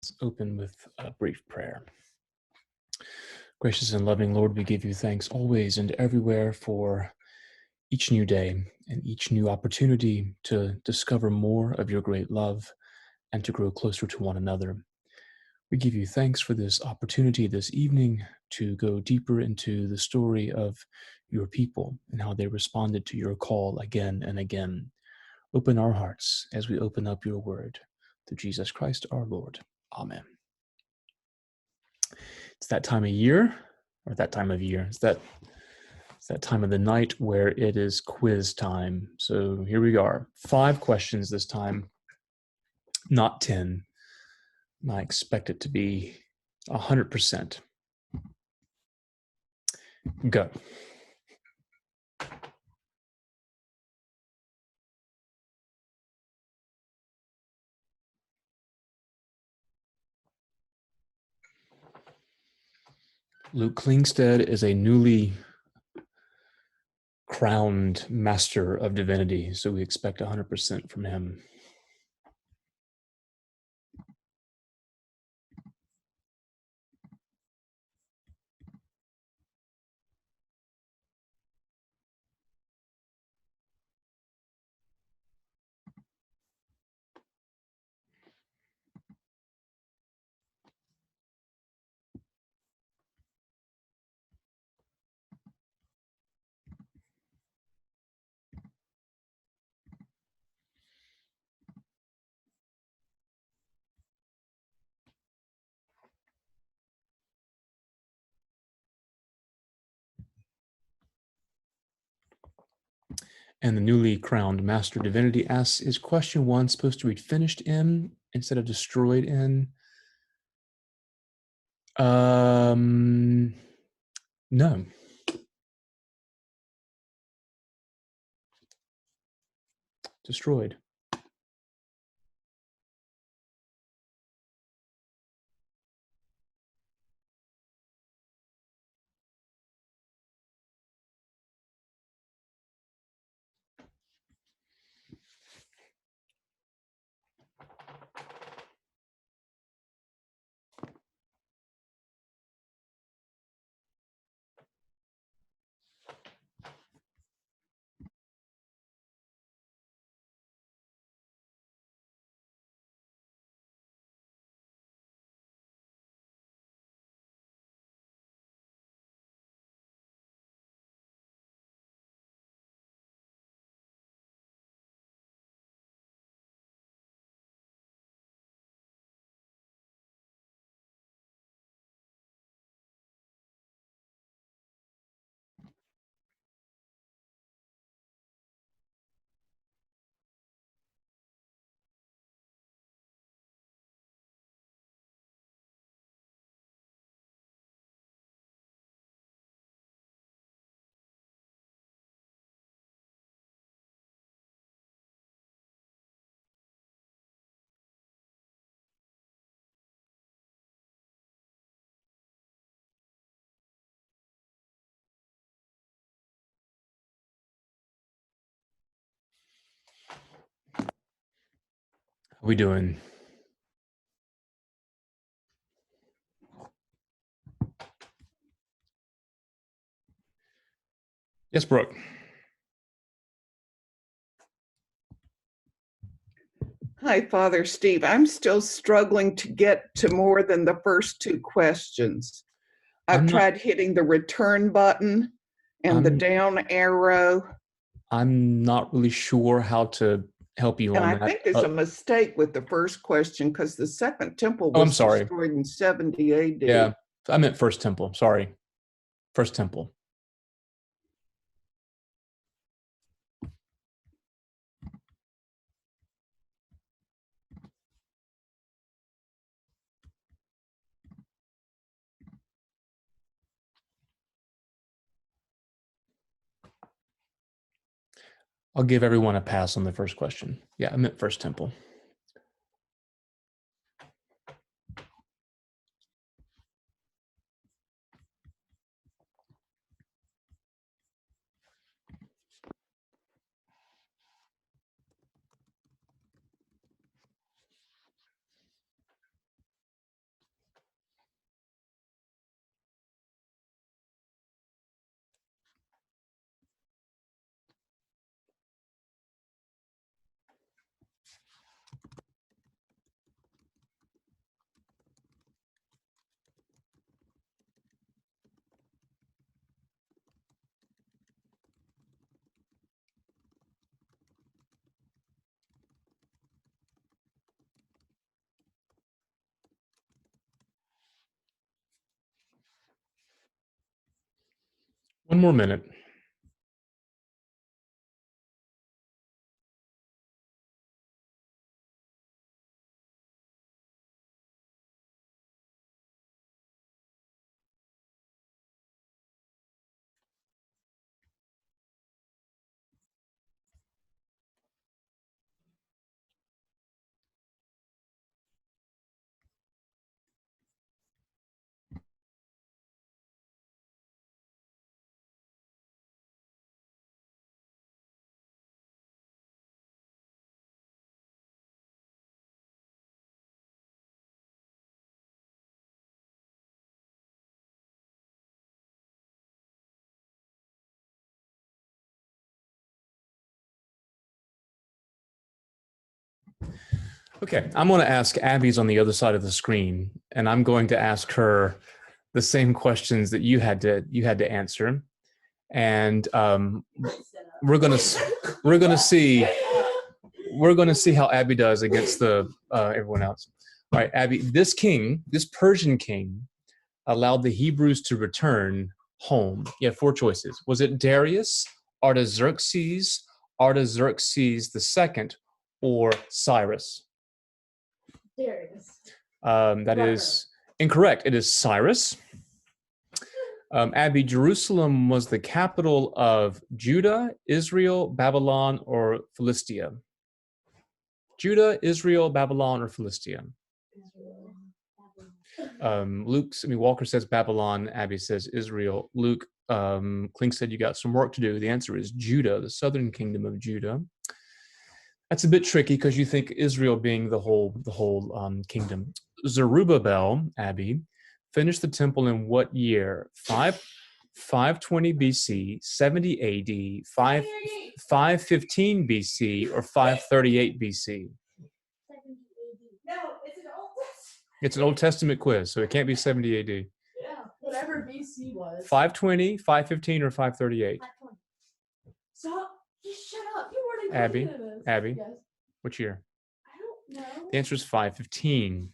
Let's open with a brief prayer. Gracious and loving Lord, we give you thanks always and everywhere for each new day and each new opportunity to discover more of your great love and to grow closer to one another. We give you thanks for this opportunity this evening to go deeper into the story of your people and how they responded to your call again and again. Open our hearts as we open up your word. Through Jesus Christ our Lord. Amen. It's that time of year, or that time of year. It's that time of the night where it is quiz time. So here we are. 5 questions this time, not 10. I expect it to be 100%. Go. Luke Klingstead is a newly crowned master of divinity, so we expect 100% from him. And the newly crowned master divinity asks, is question 1 supposed to read finished in instead of destroyed in? No. Destroyed. How we doing? Yes, Brooke. Hi, Father Steve. I'm still struggling to get to more than the first 2 questions. I've tried hitting the return button and the down arrow. I'm not really sure how to help you And on I that. think there's a mistake with the first question because the second temple I'm was sorry. destroyed in 70 AD. Yeah, I meant first temple. Sorry. First temple. I'll give everyone a pass on the first question. Yeah, I meant first temple. One more minute. Okay, I'm going to ask Abby's on the other side of the screen, and I'm going to ask her the same questions that you had to answer, and we're gonna see how Abby does against the everyone else. All right, Abby, this Persian king, allowed the Hebrews to return home. You have four choices. Was it Darius, Artaxerxes II, or Cyrus? Darius. That is incorrect. It is Cyrus. Abby, Jerusalem was the capital of Judah, Israel, Babylon, or Philistia? Judah, Israel, Babylon, or Philistia? Walker says Babylon. Abby says Israel. Luke Klink said you got some work to do. The answer is Judah, the southern kingdom of Judah. That's a bit tricky because you think Israel being the whole kingdom. Zerubbabel, Abby, finished the temple in what year? 520 BC, 70 AD, 515 BC, or 538 BC? No, it's an Old Testament. It's an Old Testament quiz, so it can't be 70 AD. Yeah, whatever BC was. 520, 515, or 538? 520. Stop. Just shut up. You weren't Abby, included in this. Abby, Yes. which year? I don't know. The answer is 515.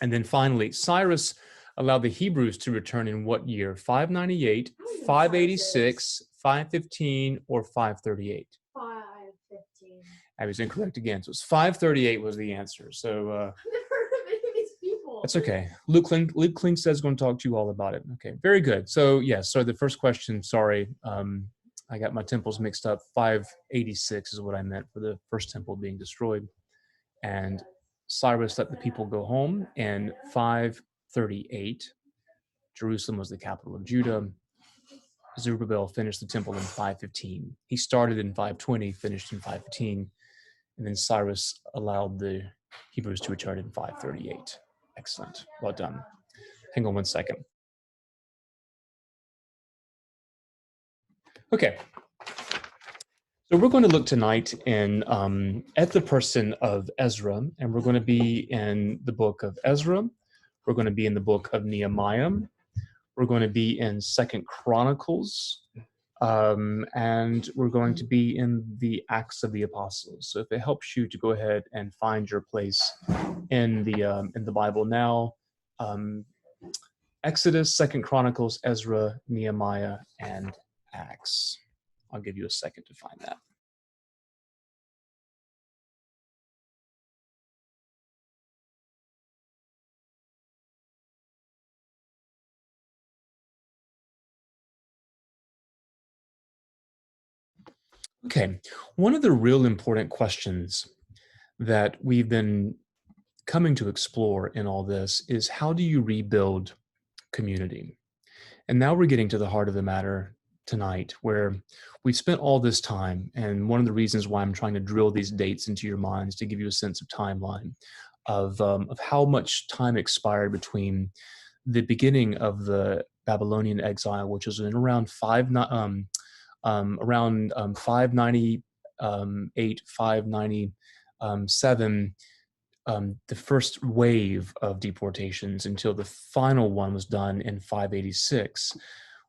And then finally, Cyrus allowed the Hebrews to return in what year? 598, 586, 515, or 538? 515. I was incorrect again. So it's 538 was the answer. So I've never heard of any of these people. that's okay. Luke Klink says going to talk to you all about it. Okay, very good. So yes, so the first question, sorry, I got my temples mixed up. 586 is what I meant for the first temple being destroyed. And Cyrus let the people go home in 538. Jerusalem was the capital of Judah. Zerubbabel finished the temple in 515. He started in 520, finished in 515, and then Cyrus allowed the Hebrews to return in 538. Excellent. Well done. Hang on one second. Okay. So we're going to look tonight at the person of Ezra, and we're going to be in the book of Ezra. We're going to be in the book of Nehemiah. We're going to be in 2nd Chronicles, and we're going to be in the Acts of the Apostles. So if it helps you to go ahead and find your place in the Bible now, Exodus, 2nd Chronicles, Ezra, Nehemiah, and Acts. I'll give you a second to find that. Okay, one of the real important questions that we've been coming to explore in all this is how do you rebuild community? And now we're getting to the heart of the matter tonight, where we spent all this time, and one of the reasons why I'm trying to drill these dates into your minds to give you a sense of timeline of how much time expired between the beginning of the Babylonian exile, which was in around 598, 597, the first wave of deportations until the final one was done in 586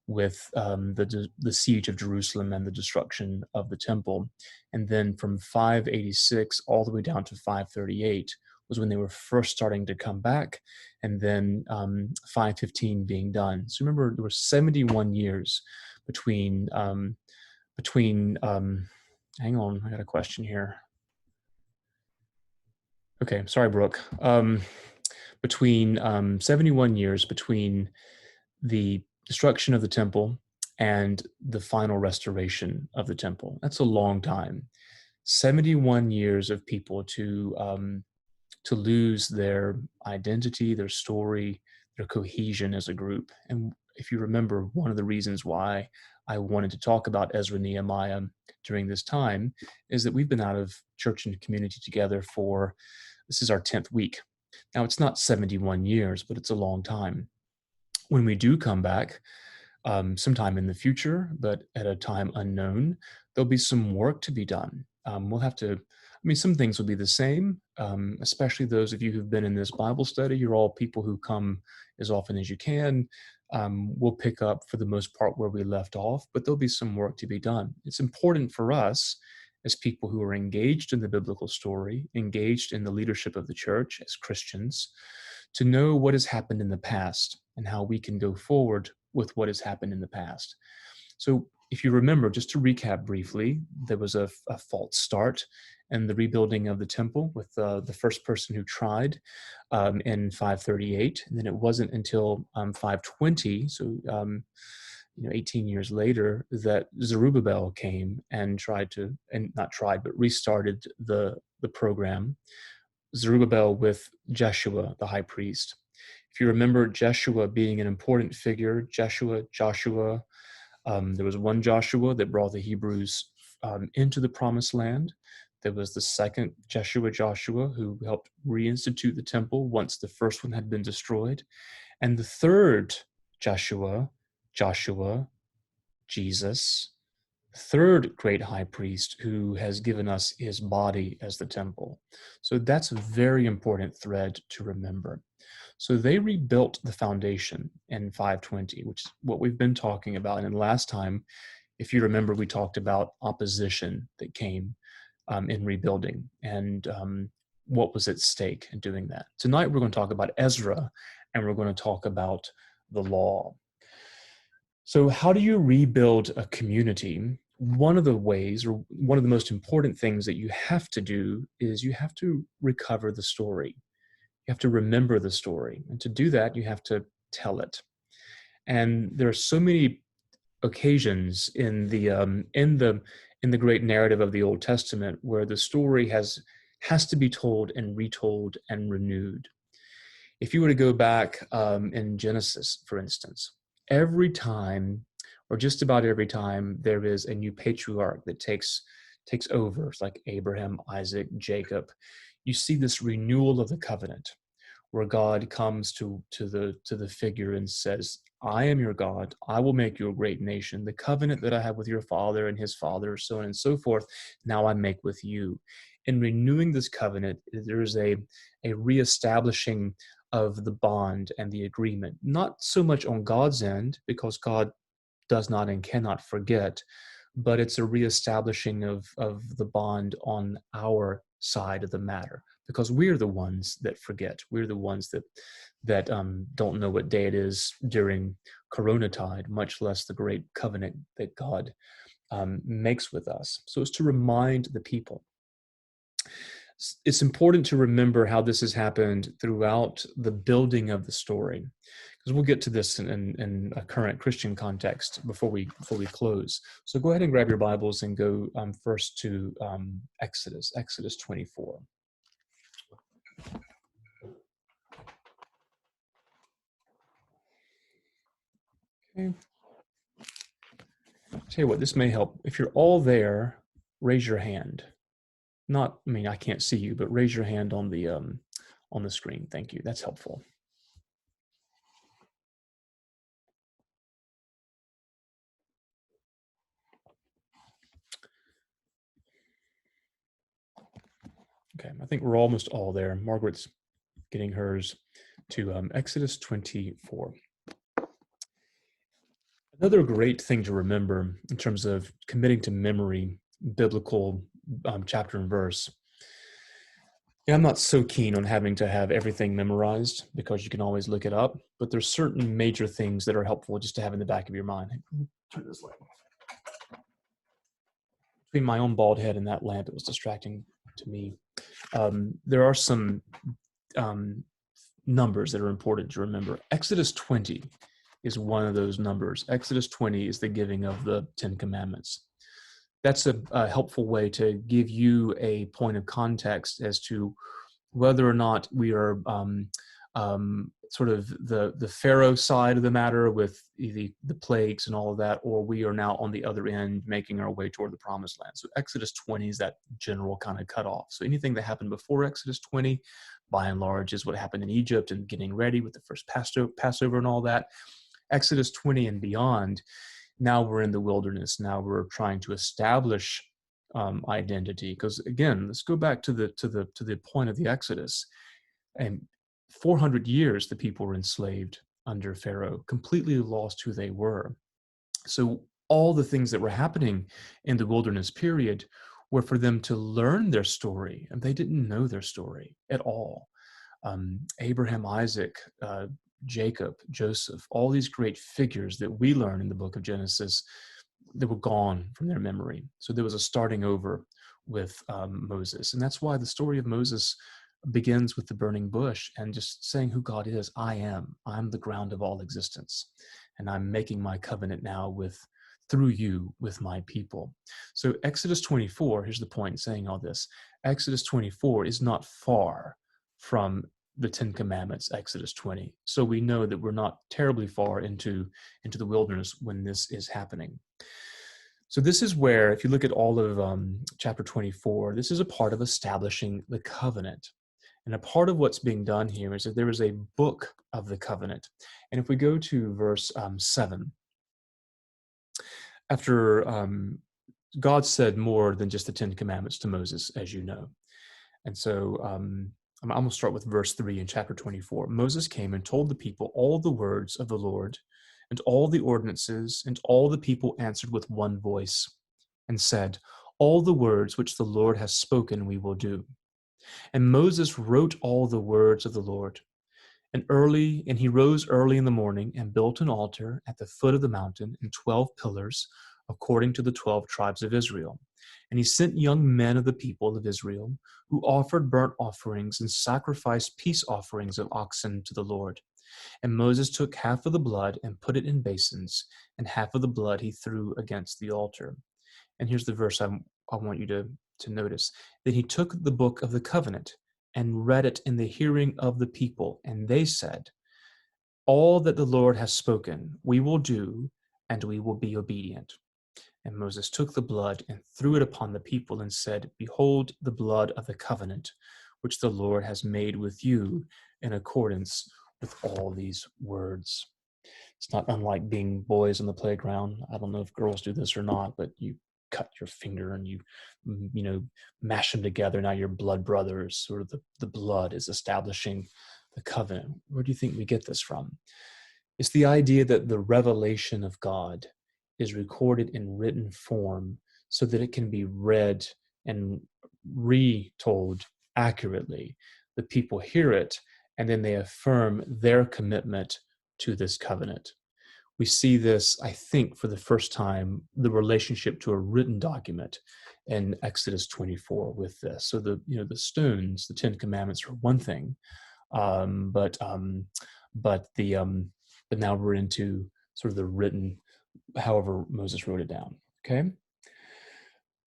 with the siege of Jerusalem and the destruction of the temple. And then from 586 all the way down to 538 was when they were first starting to come back, and then 515 being done. So remember, there were 71 years between hang on, I got a question here. Okay, sorry, Brooke. Between 71 years between the destruction of the temple and the final restoration of the temple. That's a long time. 71 years of people to lose their identity, their story, their cohesion as a group. And if you remember, one of the reasons why I wanted to talk about Ezra and Nehemiah during this time is that we've been out of church and community together for, this is our 10th week. Now, it's not 71 years, but it's a long time. When we do come back, sometime in the future, but at a time unknown, there'll be some work to be done. We'll have to, I mean, some things will be the same, especially those of you who've been in this Bible study. You're all people who come as often as you can. We'll pick up for the most part where we left off, but there'll be some work to be done. It's important for us as people who are engaged in the biblical story, engaged in the leadership of the church as Christians, to know what has happened in the past and how we can go forward with what has happened in the past. So if you remember, just to recap briefly, there was a false start in the rebuilding of the temple with the first person who tried in 538. And then it wasn't until 520, so 18 years later, that Zerubbabel came and restarted the program. Zerubbabel with Jeshua, the high priest. If you remember Jeshua being an important figure, Joshua, there was one Joshua that brought the Hebrews into the promised land. There was the second Joshua, who helped reinstitute the temple once the first one had been destroyed. And the third Joshua, Jesus, third great high priest who has given us his body as the temple. So that's a very important thread to remember. So they rebuilt the foundation in 520, which is what we've been talking about. And last time, if you remember, we talked about opposition that came in rebuilding and what was at stake in doing that. Tonight, we're going to talk about Ezra, and we're going to talk about the law. So how do you rebuild a community? One of the ways, or one of the most important things that you have to do is you have to recover the story. You have to remember the story. And to do that, you have to tell it. And there are so many occasions in the great narrative of the Old Testament where the story has to be told and retold and renewed. If you were to go back in Genesis, for instance, every time, or just about every time, there is a new patriarch that takes over. It's like Abraham, Isaac, Jacob. You see this renewal of the covenant, where God comes to the figure and says, I am your God. I will make you a great nation. The covenant that I have with your father and his father, so on and so forth, now I make with you. In renewing this covenant, there is a reestablishing of the bond and the agreement, not so much on God's end, because God does not and cannot forget, but it's a reestablishing of the bond on our side of the matter, because we're the ones that forget. We're the ones that don't know what day it is during Coronatide, much less the great covenant that God makes with us. So it's to remind the people. It's important to remember how this has happened throughout the building of the story, because we'll get to this in a current Christian context before we close. So go ahead and grab your Bibles and go first to Exodus 24. Okay. Tell you what, this may help. If you're all there, raise your hand. I can't see you, but raise your hand on the screen. Thank you. That's helpful. Okay, I think we're almost all there. Margaret's getting hers to Exodus 24. Another great thing to remember in terms of committing to memory biblical chapter and verse Yeah, I'm not so keen on having to have everything memorized because you can always look it up, but there's certain major things that are helpful just to have in the back of your mind. Turn this light on. Between my own bald head and that lamp, it was distracting to me. There are some um, numbers that are important to remember. Exodus 20 is one of those numbers. Exodus 20 is the giving of the Ten Commandments. That's a helpful way to give you a point of context as to whether or not we are sort of the Pharaoh side of the matter with the plagues and all of that, or we are now on the other end making our way toward the promised land. So Exodus 20 is that general kind of cutoff. So anything that happened before Exodus 20, by and large, is what happened in Egypt and getting ready with the first Passover and all that. Exodus 20 and beyond, now we're in the wilderness. Now we're trying to establish identity. Because again, let's go back to the point of the Exodus. And 400 years, the people were enslaved under Pharaoh, completely lost who they were. So all the things that were happening in the wilderness period were for them to learn their story, and they didn't know their story at all. Abraham, Isaac, Jacob, Joseph, all these great figures that we learn in the book of Genesis, they were gone from their memory. So there was a starting over with Moses. And that's why the story of Moses begins with the burning bush and just saying who God is. I'm the ground of all existence. And I'm making my covenant now through you with my people. So Exodus 24, here's the point in saying all this. Exodus 24 is not far from the Ten Commandments, Exodus 20. So we know that we're not terribly far into the wilderness when this is happening. So this is where, if you look at all of chapter 24, this is a part of establishing the covenant. And a part of what's being done here is that there is a book of the covenant. And if we go to verse 7, after God said more than just the Ten Commandments to Moses, as you know. And so I'm going to start with verse 3 in chapter 24. Moses came and told the people all the words of the Lord and all the ordinances, and all the people answered with one voice and said, all the words which the Lord has spoken we will do. And Moses wrote all the words of the Lord. And he rose early in the morning and built an altar at the foot of the mountain and 12 pillars, according to the 12 tribes of Israel. And he sent young men of the people of Israel, who offered burnt offerings and sacrificed peace offerings of oxen to the Lord. And Moses took half of the blood and put it in basins, and half of the blood he threw against the altar. And here's the verse I want you to notice. Then he took the book of the covenant and read it in the hearing of the people. And they said, all that the Lord has spoken, we will do, and we will be obedient. And Moses took the blood and threw it upon the people and said, behold the blood of the covenant, which the Lord has made with you in accordance with all these words. It's not unlike being boys on the playground. I don't know if girls do this or not, but you cut your finger and you mash them together. Now you're blood brothers. Sort of the blood is establishing the covenant. Where do you think we get this from? It's the idea that the revelation of God is recorded in written form so that it can be read and retold accurately. The people hear it and then they affirm their commitment to this covenant. We see this, I think, for the first time, the relationship to a written document in Exodus 24 with this. So the stones, the Ten Commandments are one thing, but now we're into sort of the written, however Moses wrote it down. Okay.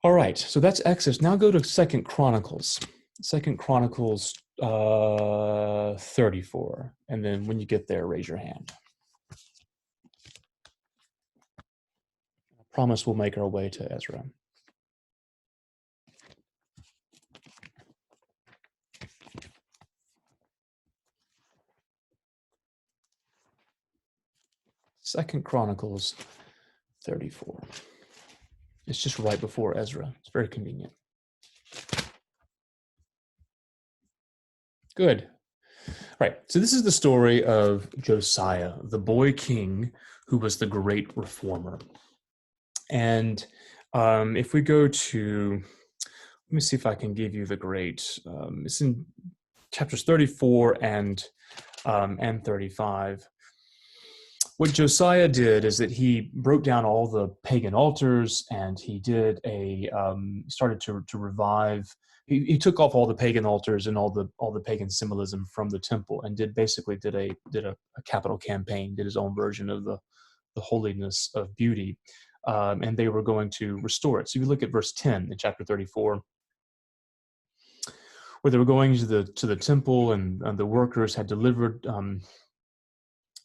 All right. So that's Exodus. Now go to Second Chronicles. 2 Chronicles 34, and then when you get there, raise your hand. I promise we'll make our way to Ezra. Second Chronicles 34. It's just right before Ezra. It's very convenient. Good. Right. So this is the story of Josiah, the boy king who was the great reformer. And if we go to let me see if I can give you the great. It's in chapters 34 and 35. What Josiah did is that he broke down all the pagan altars, and he did started to revive. He took off all the pagan altars and all the pagan symbolism from the temple, and did a capital campaign, did his own version of the holiness of beauty, and they were going to restore it. So if you look at verse 10 in chapter 34, where they were going to the temple, and the workers had delivered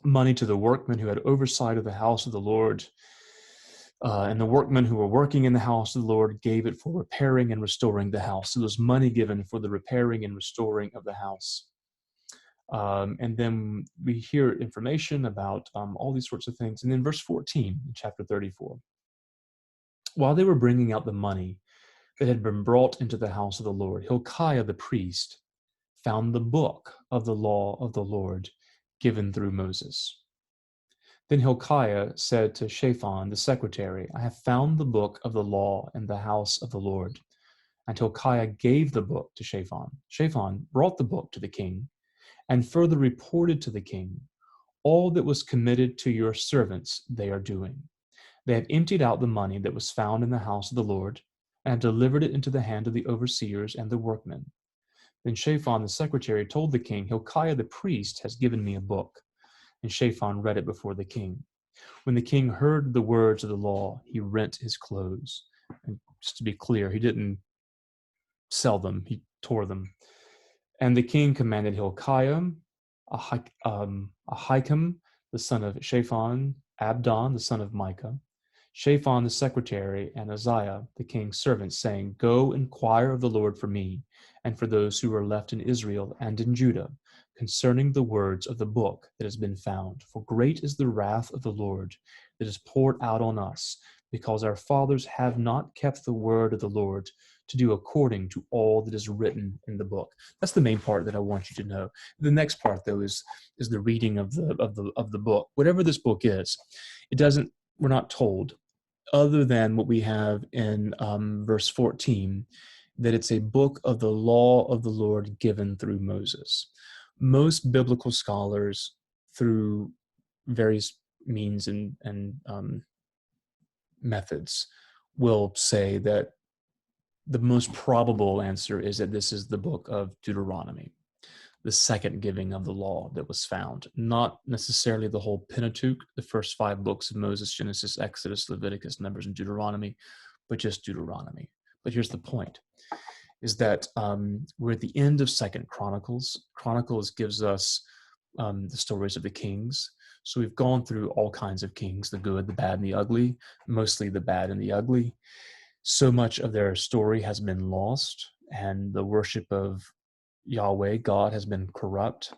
money to the workmen who had oversight of the house of the Lord. And the workmen who were working in the house of the Lord gave it for repairing and restoring the house. So there's money given for the repairing and restoring of the house. And then we hear information about all these sorts of things. And then verse 14 in chapter 34. While they were bringing out the money that had been brought into the house of the Lord, Hilkiah the priest found the book of the law of the Lord given through Moses. Then Hilkiah said to Shaphan the secretary, I have found the book of the law in the house of the Lord. And Hilkiah gave the book to Shaphan. Shaphan brought the book to the king and further reported to the king, all that was committed to your servants they are doing. They have emptied out the money that was found in the house of the Lord and have delivered it into the hand of the overseers and the workmen. Then Shaphan the secretary told the king, Hilkiah the priest has given me a book. And Shaphan read it before the king. When the king heard the words of the law, he rent his clothes. And just to be clear, he didn't sell them, he tore them. And the king commanded Hilkiah, Ahikam, the son of Shaphan, Abdon, the son of Micah, Shaphan the secretary, and Uzziah, the king's servant, saying, Go inquire of the Lord for me, and for those who are left in Israel and in Judah, concerning the words of the book that has been found. For great is the wrath of the Lord that is poured out on us, because our fathers have not kept the word of the Lord to do according to all that is written in the book. That's the main part that I want you to know. The next part, though, is the reading of the book. Whatever this book is, we're not told, other than what we have in verse 14, that it's a book of the law of the Lord given through Moses. Most biblical scholars, through various means and methods, will say that the most probable answer is that this is the book of Deuteronomy, the second giving of the law that was found, not necessarily the whole Pentateuch, the first 5 books of Moses, Genesis, Exodus, Leviticus, Numbers, and Deuteronomy, but just Deuteronomy. But here's the point, is that we're at the end of Second Chronicles. Chronicles gives us the stories of the kings. So we've gone through all kinds of kings, the good, the bad, and the ugly, mostly the bad and the ugly. So much of their story has been lost, and the worship of Yahweh, God, has been corrupt.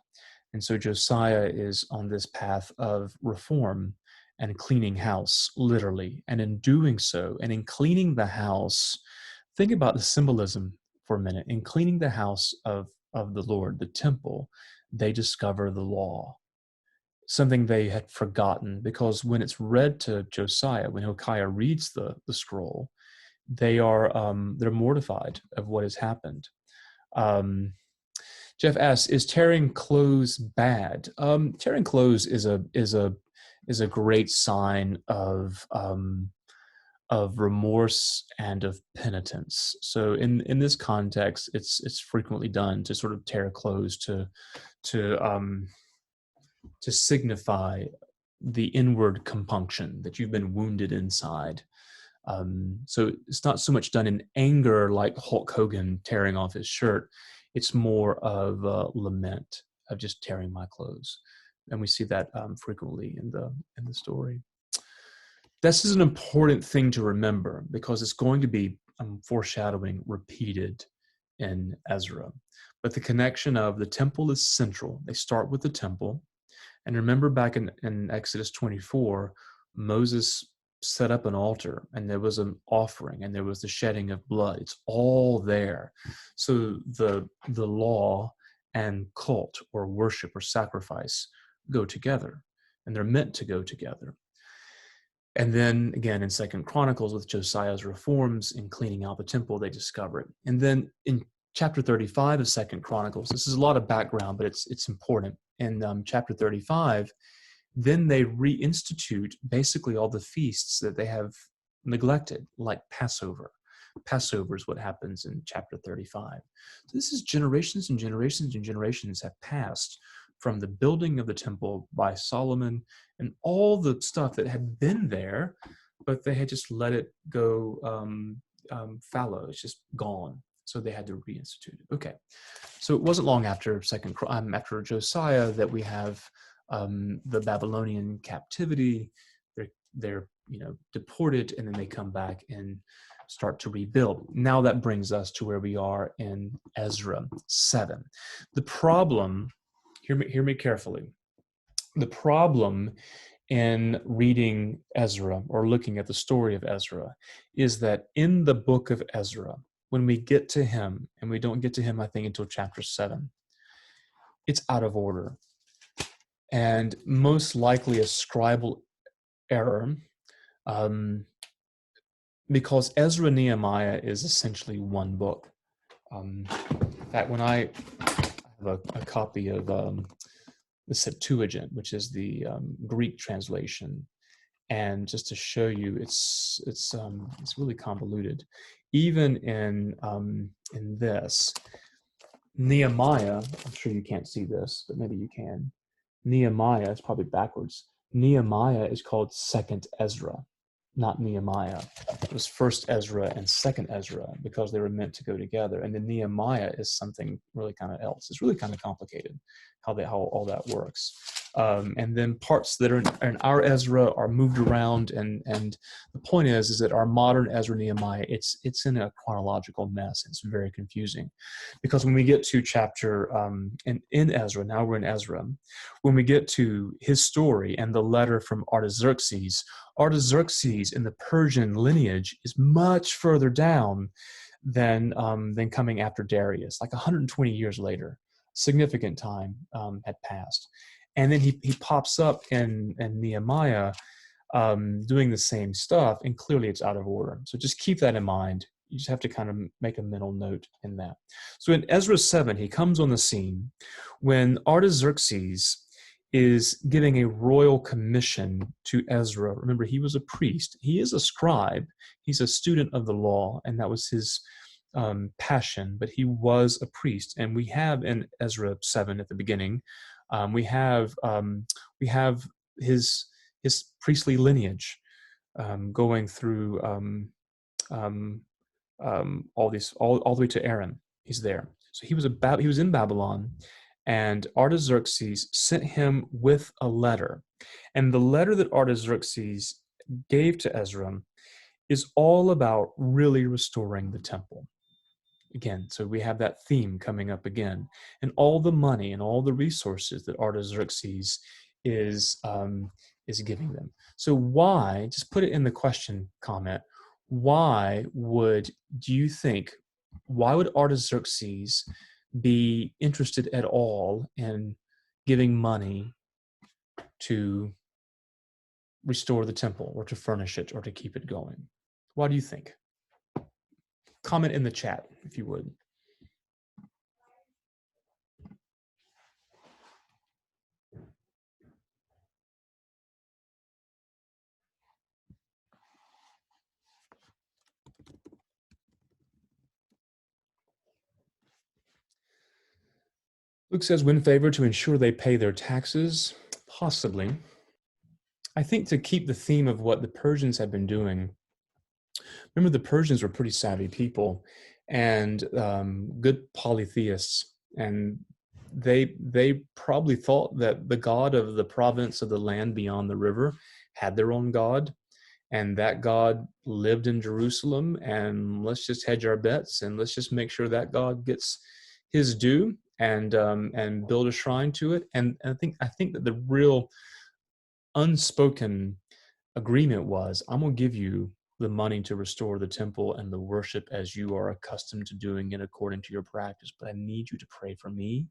And so Josiah is on this path of reform and cleaning house, literally. And in doing so, and in cleaning the house, think about the symbolism for a minute. In cleaning the house of the Lord, the temple, they discover the law, something they had forgotten, because when it's read to Josiah, when Hilkiah reads the scroll, they're mortified of what has happened. Jeff asks, "Is tearing clothes bad?" Tearing clothes is a great sign of remorse and of penitence. So in this context, it's frequently done to sort of tear clothes to signify the inward compunction that you've been wounded inside. So it's not so much done in anger like Hulk Hogan tearing off his shirt. It's more of a lament of just tearing my clothes, and we see that frequently in the story. This is an important thing to remember, because it's going to be foreshadowing repeated in Ezra. But the connection of the temple is central. They start with the temple, and remember back in Exodus 24, Moses set up an altar, and there was an offering, and there was the shedding of blood. It's all there. So the law and cult or worship or sacrifice go together, and they're meant to go together. And then again in Second Chronicles with Josiah's reforms in cleaning out the temple, they discover it. And then in chapter 35 of Second Chronicles, this is a lot of background, but it's important. In chapter 35, then they reinstitute basically all the feasts that they have neglected, like Passover. Passover is what happens in chapter 35. So this is generations and generations and generations have passed from the building of the temple by Solomon and all the stuff that had been there, but they had just let it go fallow. It's just gone. So they had to reinstitute it. Okay, so it wasn't long after after Josiah that we have the Babylonian captivity. They're deported, and then they come back and start to rebuild. Now that brings us to where we are in Ezra 7. The problem, hear me carefully. The problem in reading Ezra or looking at the story of Ezra is that in the book of Ezra, when we get to him, and we don't get to him, I think, until chapter 7, it's out of order. And most likely a scribal error, because Ezra Nehemiah is essentially one book. In fact, when I have a copy of the Septuagint, which is the Greek translation, and just to show you, it's really convoluted. Even in this Nehemiah, I'm sure you can't see this, but maybe you can. Nehemiah is probably backwards. Nehemiah is called Second Ezra, not Nehemiah. It was First Ezra and Second Ezra because they were meant to go together. And then Nehemiah is something really kind of else. It's really kind of complicated how all that works. And then parts that are in our Ezra are moved around. And the point is that our modern Ezra Nehemiah, it's in a chronological mess. It's very confusing because when we get to chapter in Ezra, now we're in Ezra, when we get to his story and the letter from Artaxerxes in the Persian lineage is much further down than coming after Darius, like 120 years later. Significant time had passed. And then he pops up in Nehemiah doing the same stuff, and clearly it's out of order. So just keep that in mind. You just have to kind of make a mental note in that. So in Ezra 7, he comes on the scene when Artaxerxes is giving a royal commission to Ezra. Remember, he was a priest. He is a scribe. He's a student of the law, and that was his passion, but he was a priest. And we have in Ezra 7 at the beginning, we have his priestly lineage going through all the way to Aaron. He's there. So he was in Babylon, and Artaxerxes sent him with a letter. And the letter that Artaxerxes gave to Ezra is all about really restoring the temple. Again, so we have that theme coming up again. And all the money and all the resources that Artaxerxes is giving them. So why, just put it in the question comment, why would Artaxerxes be interested at all in giving money to restore the temple or to furnish it or to keep it going? Why do you think? Comment in the chat if you would. Luke says, win favor to ensure they pay their taxes. Possibly. I think to keep the theme of what the Persians had been doing. Remember, the Persians were pretty savvy people and good polytheists. And they probably thought that the God of the province of the land beyond the river had their own God. And that God lived in Jerusalem, and let's just hedge our bets, and let's just make sure that God gets his due, and build a shrine to it. And I think that the real unspoken agreement was, I'm going to give you the money to restore the temple and the worship as you are accustomed to doing it according to your practice, but I need you to pray for me,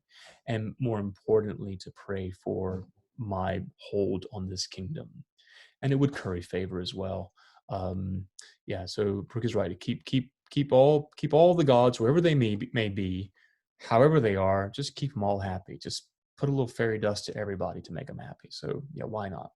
and more importantly, to pray for my hold on this kingdom. and it would curry favor as well. Yeah, so Brooke is right. Keep all the gods wherever they may be, however they are. Just keep them all happy. Just put a little fairy dust to everybody to make them happy. So yeah, why not?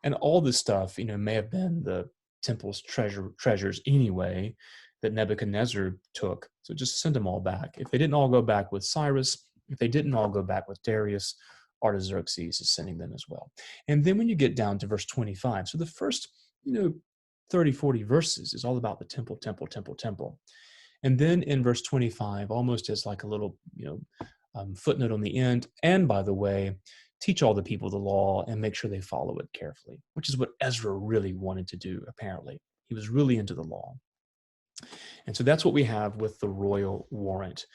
And all this stuff, may have been the temple's treasures anyway that Nebuchadnezzar took. So just send them all back. If they didn't all go back with Cyrus, if they didn't all go back with Darius, Artaxerxes is sending them as well. And then when you get down to verse 25, so the first, 30, 40 verses is all about the temple, temple, temple, temple. And then in verse 25, almost as like a little, footnote on the end, and by the way, teach all the people the law and make sure they follow it carefully, which is what Ezra really wanted to do, apparently. He was really into the law. And so that's what we have with the royal warrant.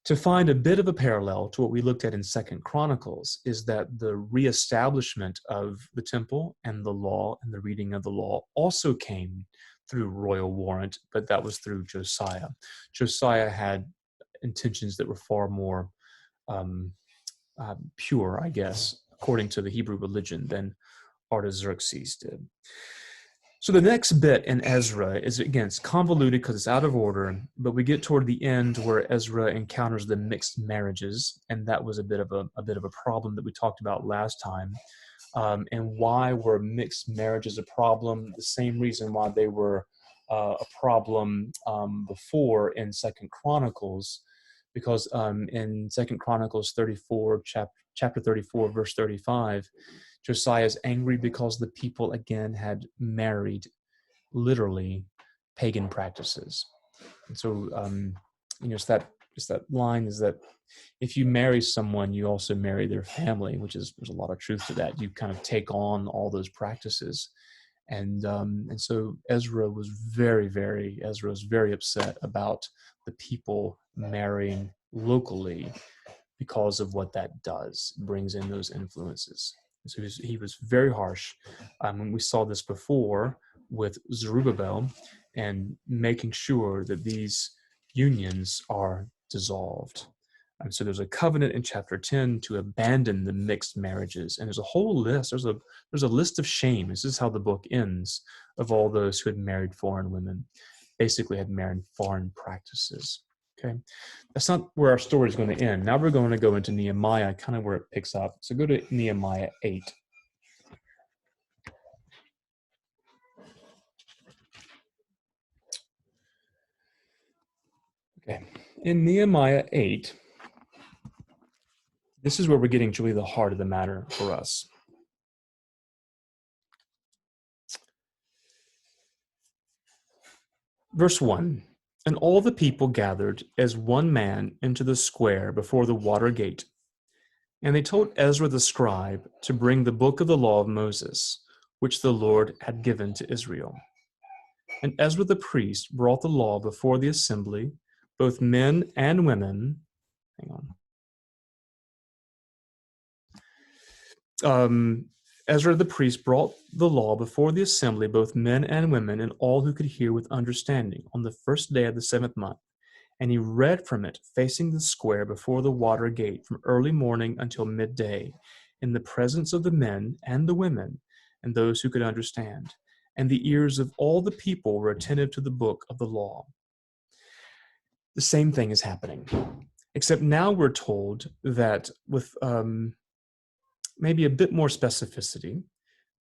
To find a bit of a parallel to what we looked at in 2 Chronicles is that the reestablishment of the temple and the law and the reading of the law also came through royal warrant, but that was through Josiah. Josiah had intentions that were far more pure, I guess, according to the Hebrew religion, than Artaxerxes did. So the next bit in Ezra is, again, it's convoluted because it's out of order, but we get toward the end where Ezra encounters the mixed marriages, and that was a bit of a problem that we talked about last time. And why were mixed marriages a problem? The same reason why they were a problem before in 2 Chronicles, because in 2 Chronicles 34, chapter 34, verse 35, Josiah is angry because the people again had married literally pagan practices. And so, it's that line is that if you marry someone, you also marry their family, there's a lot of truth to that. You kind of take on all those practices. And so Ezra was very upset about the people marrying locally because of what that does, brings in those influences. So he was very harsh. And we saw this before with Zerubbabel and making sure that these unions are dissolved. So there's a covenant in chapter 10 to abandon the mixed marriages. And there's a whole list. There's a list of shame. This is how the book ends, of all those who had married foreign women, basically had married foreign practices. Okay, that's not where our story is going to end. Now we're going to go into Nehemiah, kind of where it picks up. So go to Nehemiah 8. Okay, in Nehemiah 8, this is where we're getting to really the heart of the matter for us. Verse 1, and all the people gathered as one man into the square before the water gate. And they told Ezra the scribe to bring the book of the law of Moses, which the Lord had given to Israel. And Ezra the priest brought the law before the assembly, both men and women. Hang on. Ezra the priest brought the law before the assembly, both men and women, and all who could hear with understanding, on the first day of the 7th month. And he read from it, facing the square before the water gate, from early morning until midday, in the presence of the men and the women, and those who could understand. And the ears of all the people were attentive to the book of the law. The same thing is happening, except now we're told that with maybe a bit more specificity,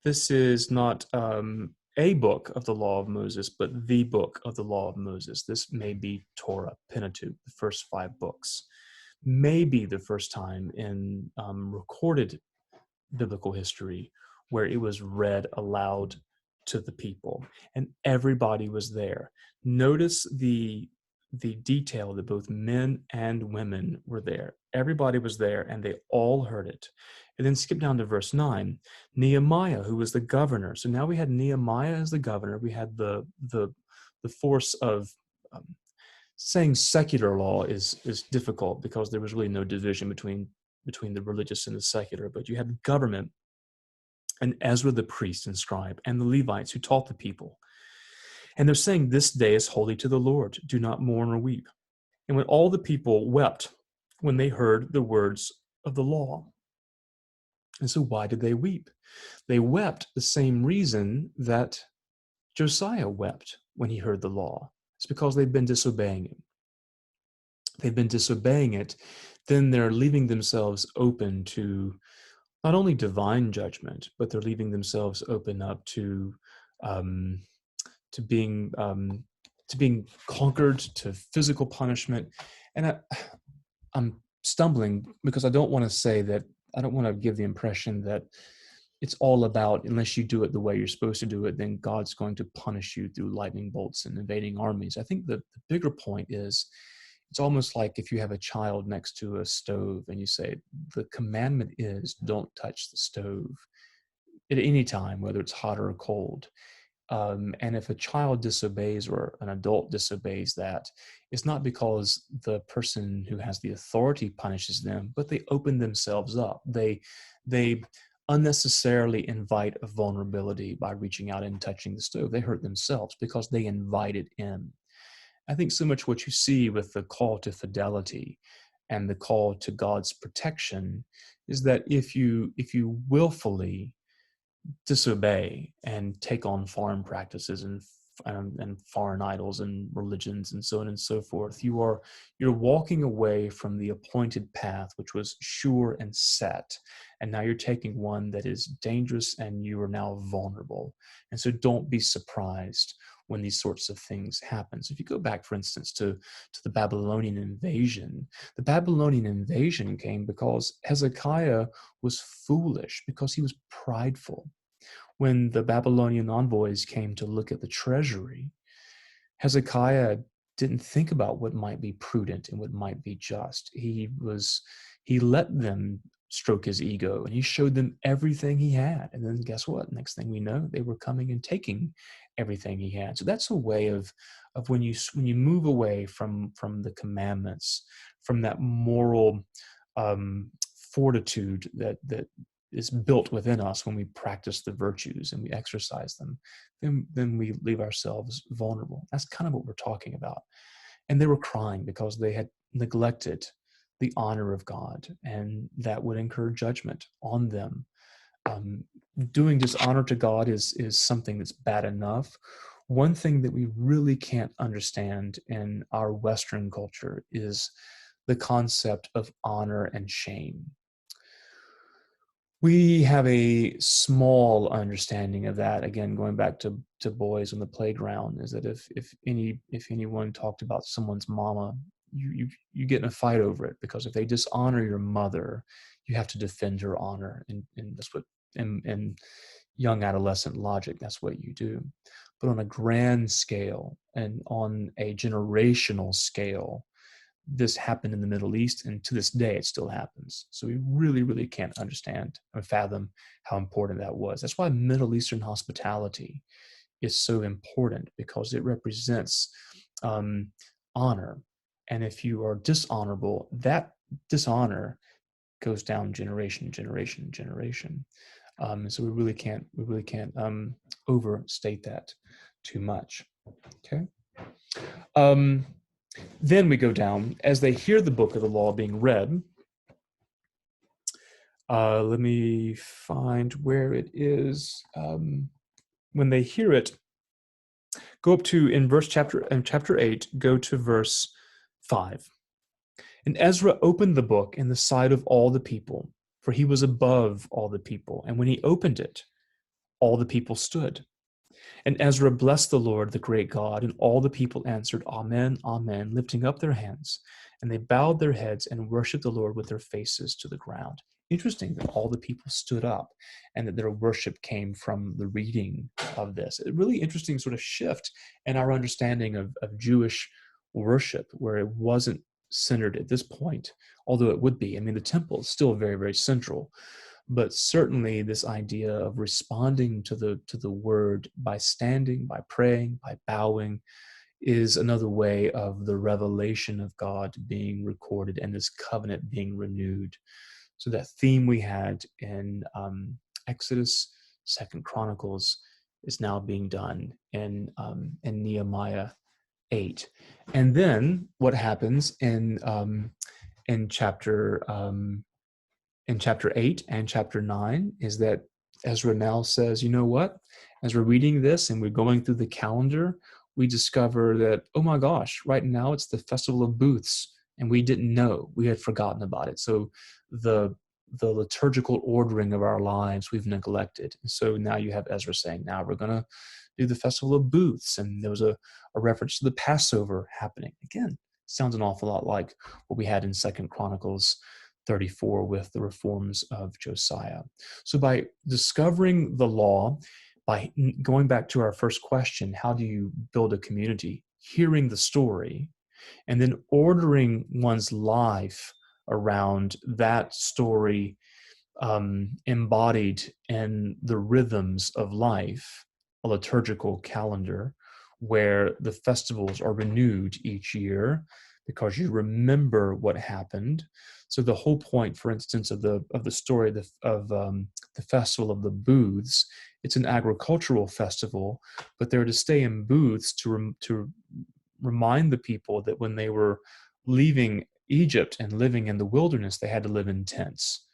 this is not a book of the law of Moses, but the book of the law of Moses. This may be Torah, Pentateuch, the first 5 books. Maybe the first time in recorded biblical history where it was read aloud to the people, and everybody was there. Notice the detail that both men and women were there. Everybody was there, and they all heard it. And then skip down to verse 9. Nehemiah, who was the governor. So now we had Nehemiah as the governor. We had the force of saying secular law is difficult because there was really no division between the religious and the secular. But you had government, and Ezra the priest and scribe, and the Levites who taught the people. And they're saying, this day is holy to the Lord. Do not mourn or weep. And when all the people wept when they heard the words of the law. And so why did they weep? They wept the same reason that Josiah wept when he heard the law. It's because they've been disobeying it. They've been disobeying it. Then they're leaving themselves open to not only divine judgment, but they're leaving themselves open up um, to being conquered, to physical punishment. And I'm stumbling because I don't want to say that, I don't want to give the impression that it's all about, unless you do it the way you're supposed to do it, then God's going to punish you through lightning bolts and invading armies. I think the bigger point is, it's almost like if you have a child next to a stove and you say, the commandment is don't touch the stove at any time, whether it's hot or cold. And if a child disobeys or an adult disobeys that, it's not because the person who has the authority punishes them, but they open themselves up. They unnecessarily invite a vulnerability by reaching out and touching the stove. They hurt themselves because they invite it in. I think so much what you see with the call to fidelity and the call to God's protection is that if you willfully disobey and take on foreign practices and foreign idols and religions and so on and so forth, you're walking away from the appointed path, which was sure and set, and now you're taking one that is dangerous, and you are now vulnerable. And so don't be surprised when these sorts of things happen. So if you go back, for instance, to the Babylonian invasion, the Babylonian invasion came because Hezekiah was foolish, because he was prideful. When the Babylonian envoys came to look at the treasury, Hezekiah didn't think about what might be prudent and what might be just. He let them stroke his ego, and he showed them everything he had. And then guess what? Next thing we know, they were coming and taking everything he had. So that's a way of when you move away from the commandments, from that moral fortitude that is built within us when we practice the virtues and we exercise them, then we leave ourselves vulnerable. That's kind of what we're talking about. And they were crying because they had neglected the honor of God, and that would incur judgment on them. Doing dishonor to God is something that's bad enough. One thing that we really can't understand in our Western culture is the concept of honor and shame. We have a small understanding of that. Again, going back to boys on the playground, is that if anyone talked about someone's mama, you get in a fight over it, because if they dishonor your mother, you have to defend her honor, and that's what in young adolescent logic, that's what you do. But on a grand scale and on a generational scale, this happened in the Middle East, and to this day it still happens. So we really, really can't understand or fathom how important that was. That's why Middle Eastern hospitality is so important, because it represents honor. And if you are dishonorable, that dishonor goes down generation, generation, generation. So we really can't overstate that too much. Okay. Then we go down, as they hear the book of the law being read. Let me find where it is. When they hear it, go up to in chapter 8, go to verse 5. And Ezra opened the book in the sight of all the people, for he was above all the people. And when he opened it, all the people stood. And Ezra blessed the Lord, the great God, and all the people answered, Amen, Amen, lifting up their hands. And they bowed their heads and worshiped the Lord with their faces to the ground. Interesting that all the people stood up and that their worship came from the reading of this. A really interesting sort of shift in our understanding of Jewish worship, where it wasn't centered at this point, although it would be. I mean, the temple is still very, very central. But certainly this idea of responding to the word by standing, by praying, by bowing, is another way of the revelation of God being recorded and this covenant being renewed. So that theme we had in Exodus, 2 Chronicles, is now being done in Nehemiah 8. And then what happens in chapter in chapter 8 and chapter 9 is that Ezra now says, you know what? As we're reading this and we're going through the calendar, we discover that, oh my gosh, right now it's the Festival of Booths, and we didn't know. We had forgotten about it. So the liturgical ordering of our lives we've neglected. And so now you have Ezra saying, now we're going to do the Festival of Booths. And there was a reference to the Passover happening. Again, sounds an awful lot like what we had in 2 Chronicles 34 with the reforms of Josiah. So by discovering the law, by going back to our first question, how do you build a community? Hearing the story, and then ordering one's life around that story, embodied in the rhythms of life, a liturgical calendar where the festivals are renewed each year because you remember what happened. So the whole point, for instance, of the story of the Festival of the Booths, it's an agricultural festival, but they're to stay in booths to remind the people that when they were leaving Egypt and living in the wilderness, they had to live in tents.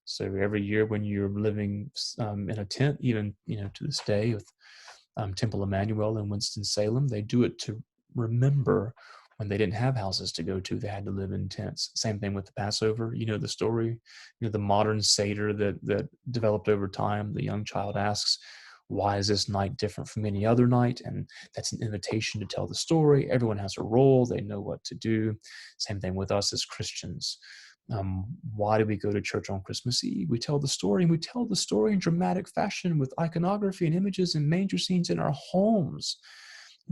So every year when you're living in a tent, even to this day with Temple Emmanuel in Winston-Salem, they do it to remember when they didn't have houses to go to, they had to live in tents. Same thing with the Passover. You know the story, the modern Seder that developed over time. The young child asks, why is this night different from any other night? And that's an invitation to tell the story. Everyone has a role. They know what to do. Same thing with us as Christians. Why do we go to church on Christmas Eve? We tell the story, and we tell the story in dramatic fashion with iconography and images and manger scenes in our homes.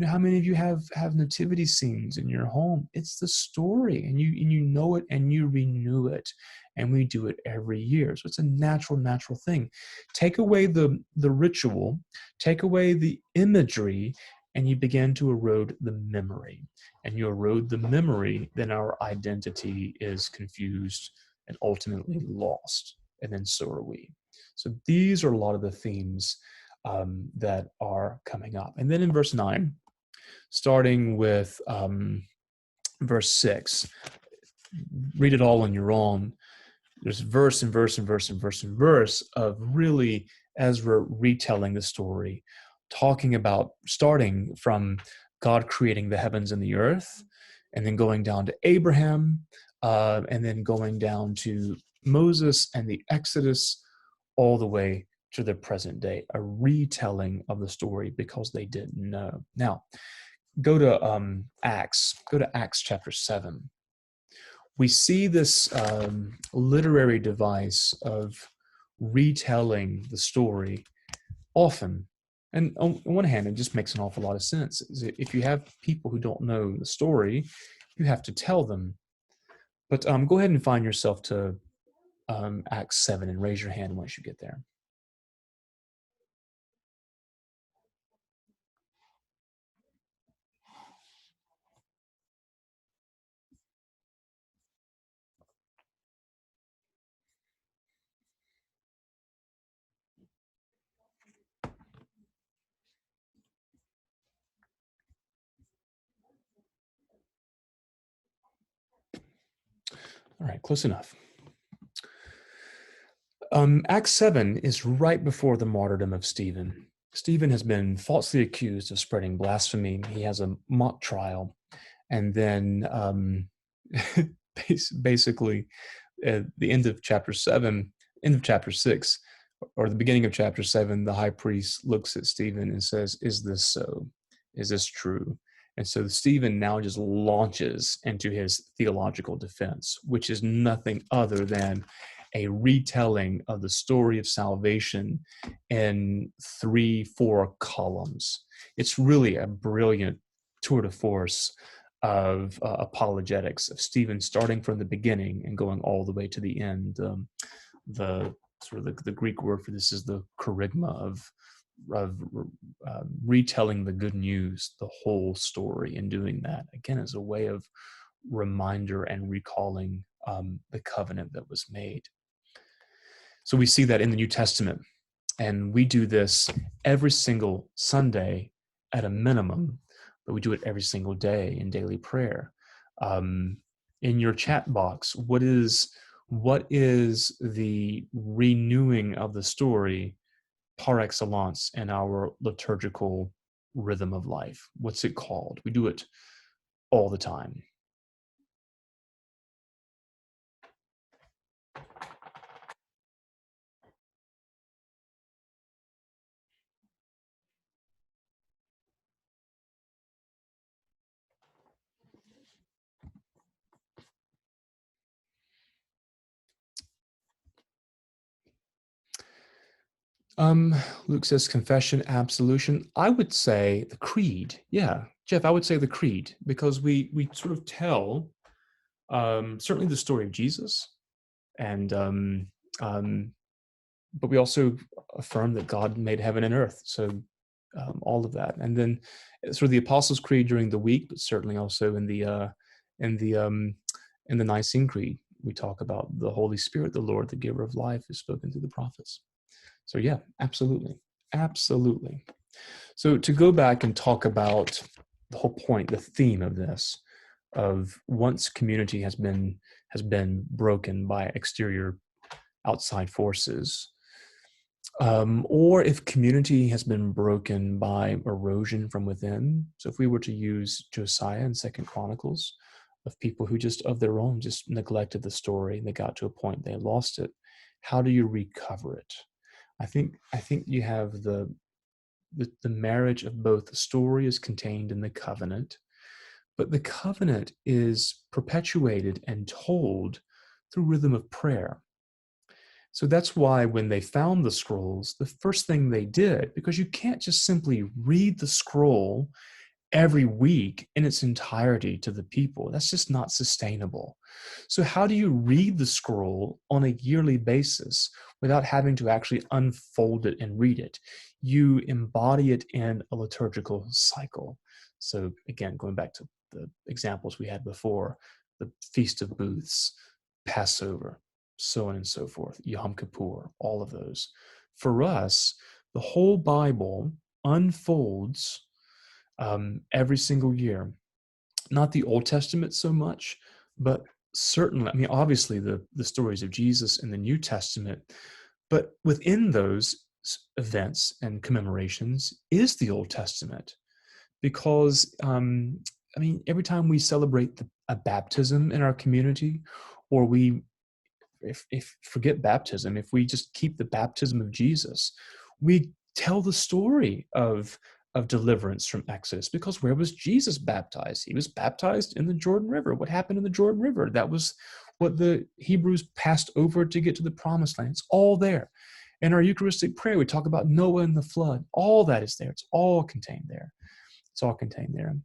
How many of you have nativity scenes in your home? It's the story, and you know it, and you renew it, and we do it every year. So it's a natural thing. Take away the ritual, take away the imagery, and you begin to erode the memory. And you erode the memory, then our identity is confused and ultimately lost. And then so are we. So these are a lot of the themes that are coming up. And then in verse 9, starting with verse 6, read it all on your own. There's verse and verse and verse and verse and verse of really Ezra retelling the story, talking about starting from God creating the heavens and the earth, and then going down to Abraham, and then going down to Moses and the Exodus, all the way to the present day, a retelling of the story because they didn't know. Now, go to Acts. Go to Acts chapter 7. We see this literary device of retelling the story often. And on one hand, it just makes an awful lot of sense. If you have people who don't know the story, you have to tell them. But go ahead and find yourself to Acts 7 and raise your hand once you get there. All right, close enough. Acts 7 is right before the martyrdom of Stephen. Stephen has been falsely accused of spreading blasphemy. He has a mock trial. And then basically at the end of chapter 7, end of chapter 6, or the beginning of chapter 7, the high priest looks at Stephen and says, is this so? Is this true? And so Stephen now just launches into his theological defense, which is nothing other than a retelling of the story of salvation in 3-4 columns. It's really a brilliant tour de force of apologetics, of Stephen starting from the beginning and going all the way to the end. The Greek word for this is the kerygma of retelling the good news, the whole story, and doing that again as a way of reminder and recalling the covenant that was made. So we see that in the New Testament, and we do this every single Sunday at a minimum, but we do it every single day in daily prayer. In your chat box, what is what is the renewing of the story par excellence in our liturgical rhythm of life? What's it called? We do it all the time. Luke says confession, absolution. I would say the creed. Yeah, Jeff, I would say the creed, because we sort of tell certainly the story of Jesus, and um, but we also affirm that God made heaven and earth. So all of that, and then sort of the Apostles' Creed during the week, but certainly also in the um, in the Nicene Creed, we talk about the Holy Spirit, the Lord, the Giver of life, is spoken through the prophets. So yeah, absolutely, absolutely. So to go back and talk about the whole point, the theme of this, of once community has been broken by exterior outside forces, or if community has been broken by erosion from within. So if we were to use Josiah in Second Chronicles, of people who just of their own just neglected the story, and they got to a point they lost it, how do you recover it? I think you have the marriage of both. The story is contained in the covenant, but the covenant is perpetuated and told through rhythm of prayer. So that's why when they found the scrolls, the first thing they did, because you can't just simply read the scroll every week in its entirety to the people. That's just not sustainable. So how do you read the scroll on a yearly basis without having to actually unfold it and read it? You embody it in a liturgical cycle. So again, going back to the examples we had before, the Feast of Booths, Passover, so on and so forth, Yom Kippur, all of those. For us, the whole Bible unfolds every single year. Not the Old Testament so much, but certainly, I mean, obviously the stories of Jesus in the New Testament, but within those events and commemorations is the Old Testament. Because, I mean, every time we celebrate a baptism in our community, or we if forget baptism, if we just keep the baptism of Jesus, we tell the story of deliverance from Exodus. Because where was Jesus baptized? He was baptized in the Jordan River. What happened in the Jordan River? That was what the Hebrews passed over to get to the promised land. It's all there. In our Eucharistic prayer, we talk about Noah and the flood. All that is there. It's all contained there. It's all contained there.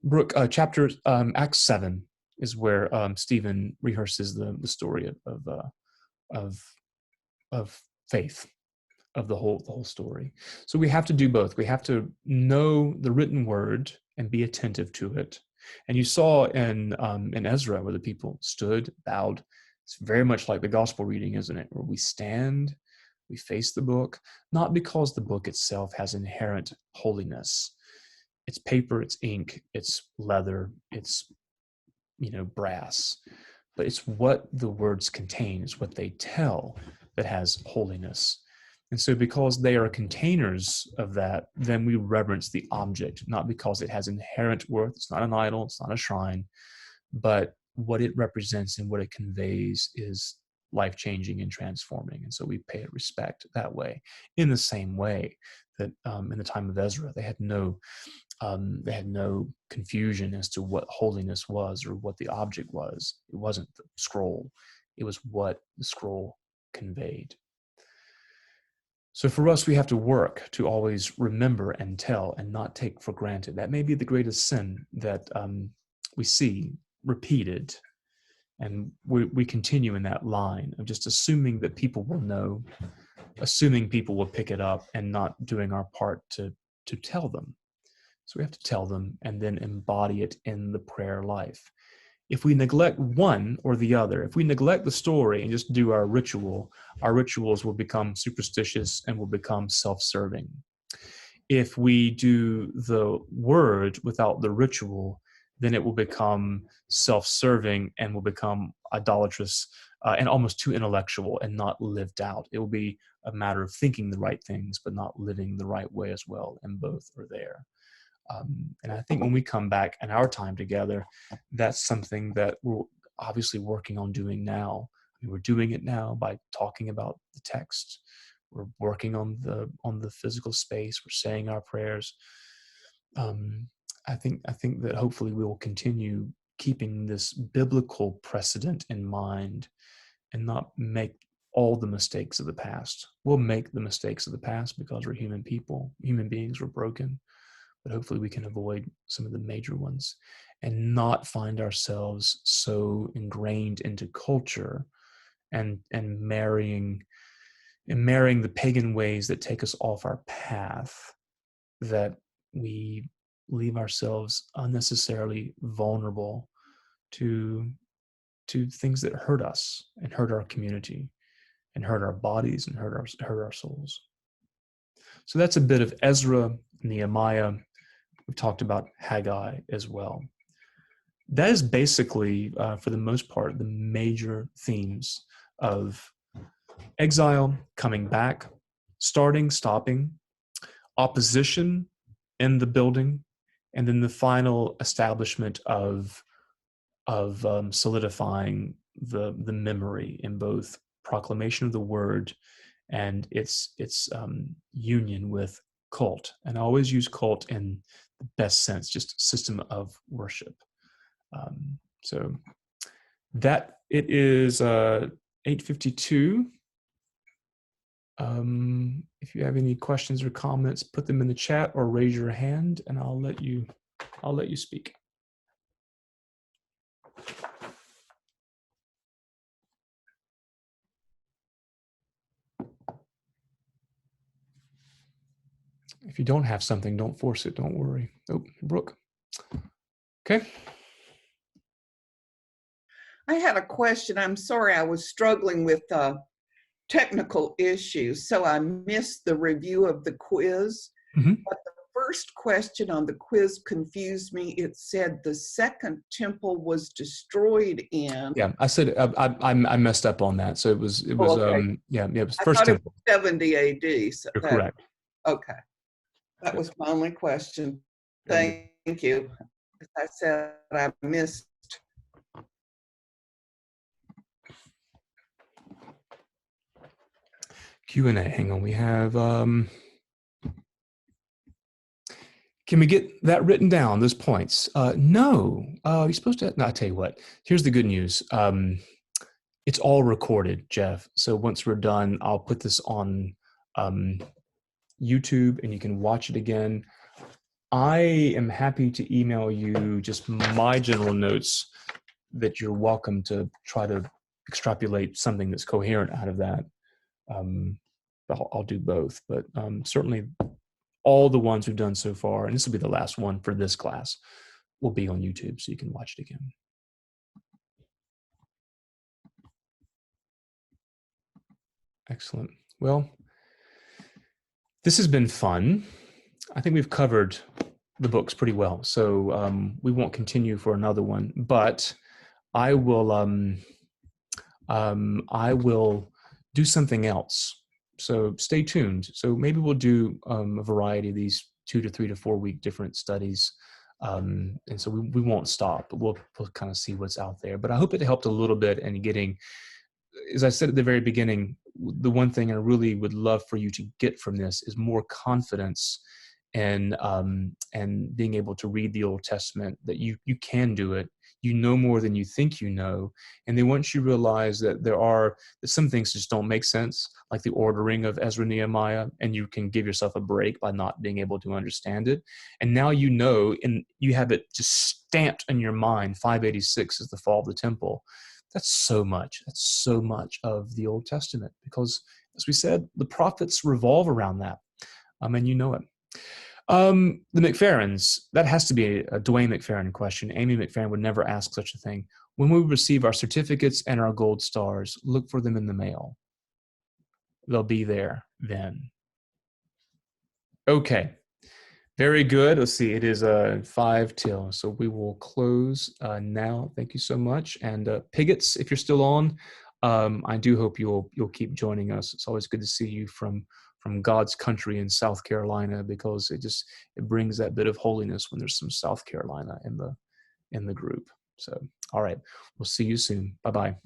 Brooke, chapter Acts 7 is where Stephen rehearses the story of faith, of the whole story. So we have to do both. We have to know the written word and be attentive to it. And you saw in Ezra where the people stood, bowed. It's very much like the gospel reading, isn't it? Where we stand, we face the book, not because the book itself has inherent holiness. It's paper, it's ink, it's leather, it's brass, but it's what the words contain, is what they tell, that has holiness. And so because they are containers of that, then we reverence the object, not because it has inherent worth. It's not an idol, it's not a shrine, but what it represents and what it conveys is life-changing and transforming. And so we pay it respect that way. In the same way that in the time of Ezra, they had no confusion as to what holiness was or what the object was. It wasn't the scroll. It was what the scroll conveyed. So for us, we have to work to always remember and tell and not take for granted. That may be the greatest sin that we see repeated. And we continue in that line of just assuming that people will know, assuming people will pick it up, and not doing our part to tell them. So we have to tell them and then embody it in the prayer life. If we neglect one or the other, if we neglect the story and just do our rituals will become superstitious and will become self-serving. If we do the word without the ritual, then it will become self-serving and will become idolatrous and almost too intellectual and not lived out. It will be a matter of thinking the right things, but not living the right way as well, and both are there. And I think when we come back in our time together, that's something that we're obviously working on doing now. I mean, we're doing it now by talking about the text. We're working on the physical space. We're saying our prayers. I think that hopefully we will continue keeping this biblical precedent in mind and not make all the mistakes of the past. We'll make the mistakes of the past because we're human people. Human beings, we're broken. But hopefully we can avoid some of the major ones and not find ourselves so ingrained into culture and marrying the pagan ways that take us off our path, that we leave ourselves unnecessarily vulnerable to things that hurt us and hurt our community and hurt our bodies and hurt our souls. So that's a bit of Ezra, Nehemiah. We've talked about Haggai as well. That is basically, for the most part, the major themes of exile, coming back, starting, stopping, opposition in the building, and then the final establishment of solidifying the memory in both proclamation of the word and its union with cult. And I always use cult in the best sense, just system of worship. So that it is 8:52. If you have any questions or comments, put them in the chat or raise your hand, and I'll let you speak. If you don't have something, don't force it. Don't worry. Oh, Brooke. Okay. I had a question. I'm sorry, I was struggling with technical issues, so I missed the review of the quiz. Mm-hmm. But the first question on the quiz confused me. It said the second temple was destroyed in. Yeah, I said I messed up on that. So it was okay. it was I first thought temple. It was 70 AD. So You're correct. Okay. That was my only question. Thank you. As I said, I missed. Q&A. Hang on. We have. Can we get that written down? Those points? No. You're supposed to. No, I tell you what. Here's the good news. It's all recorded, Jeff. So once we're done, I'll put this on YouTube, and you can watch it again. I am happy to email you just my general notes that you're welcome to try to extrapolate something that's coherent out of that. I'll do both, but certainly all the ones we've done so far, and this will be the last one for this class, will be on YouTube, so you can watch it again. Excellent. Well, this has been fun. I think we've covered the books pretty well, so we won't continue for another one, but I will do something else. So stay tuned. So maybe we'll do a variety of these 2 to 3 to 4 week different studies. And so we won't stop, but we'll kind of see what's out there. But I hope it helped a little bit in getting, as I said at the very beginning, the one thing I really would love for you to get from this is more confidence and being able to read the Old Testament, that you can do it. You know more than you think you know. And then once you realize that that some things just don't make sense, like the ordering of Ezra, Nehemiah, and you can give yourself a break by not being able to understand it. And now you know, and you have it just stamped in your mind, 586 is the fall of the temple. That's so much of the Old Testament, because as we said, the prophets revolve around that. And you know it. The McFerrins, that has to be a Dwayne McFerrin question. Amy McFerrin would never ask such a thing. When we receive our certificates and our gold stars, look for them in the mail. They'll be there then. Okay. Very good. Let's see. It is 5 till, so we will close now. Thank you so much. And Pigots, if you're still on, I do hope you'll keep joining us. It's always good to see you from God's country in South Carolina, because it brings that bit of holiness when there's some South Carolina in the group. So, all right, we'll see you soon. Bye bye.